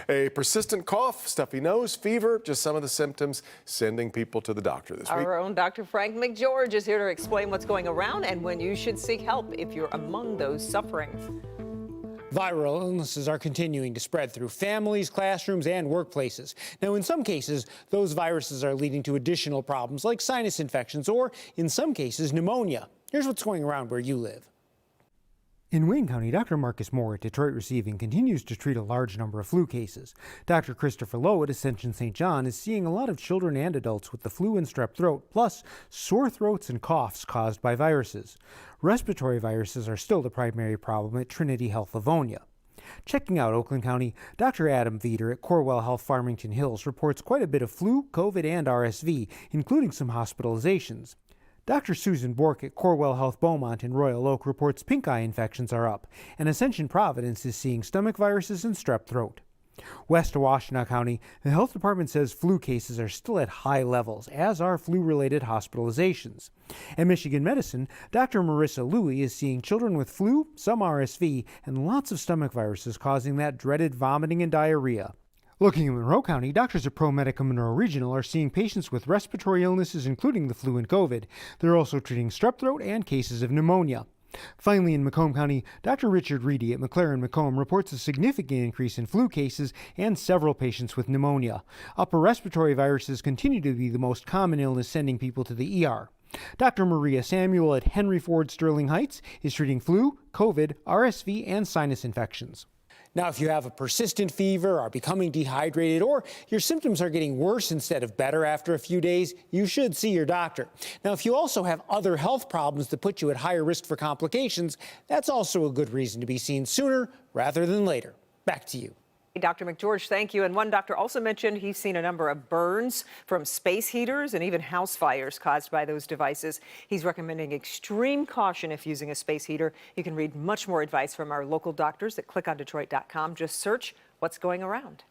A persistent cough, stuffy nose, fever, just some of the symptoms sending people to the doctor this week. Our own Dr. Frank McGeorge is here to explain what's going around and when you should seek help if you're among those suffering. Viral illnesses are continuing to spread through families, classrooms, and workplaces. Now, in some cases, those viruses are leading to additional problems like sinus infections or, in some cases, pneumonia. Here's what's going around where you live. In Wayne County, Dr. Marcus Moore at Detroit Receiving continues to treat a large number of flu cases. Dr. Christopher Lowe at Ascension St. John is seeing a lot of children and adults with the flu and strep throat, plus sore throats and coughs caused by viruses. Respiratory viruses are still the primary problem at Trinity Health Livonia. Checking out Oakland County, Dr. Adam Veeder at Corwell Health Farmington Hills reports quite a bit of flu, COVID, and RSV, including some hospitalizations. Dr. Susan Bork at Corwell Health Beaumont in Royal Oak reports pink eye infections are up, and Ascension Providence is seeing stomach viruses and strep throat. West of Washtenaw County, the health department says flu cases are still at high levels, as are flu-related hospitalizations. At Michigan Medicine, Dr. Marissa Louie is seeing children with flu, some RSV, and lots of stomach viruses causing that dreaded vomiting and diarrhea. Looking at Monroe County, doctors at ProMedica Monroe Regional are seeing patients with respiratory illnesses including the flu and COVID. They're also treating strep throat and cases of pneumonia. Finally, in Macomb County, Dr. Richard Reedy at McLaren Macomb reports a significant increase in flu cases and several patients with pneumonia. Upper respiratory viruses continue to be the most common illness sending people to the ER. Dr. Maria Samuel at Henry Ford Sterling Heights is treating flu, COVID, RSV, and sinus infections. Now, if you have a persistent fever, are becoming dehydrated, or your symptoms are getting worse instead of better after a few days, you should see your doctor. Now, if you also have other health problems that put you at higher risk for complications, that's also a good reason to be seen sooner rather than later. Back to you. Dr. McGeorge, thank you. And one doctor also mentioned he's seen a number of burns from space heaters and even house fires caused by those devices. He's recommending extreme caution if using a space heater. You can read much more advice from our local doctors at clickondetroit.com. Just search what's going around.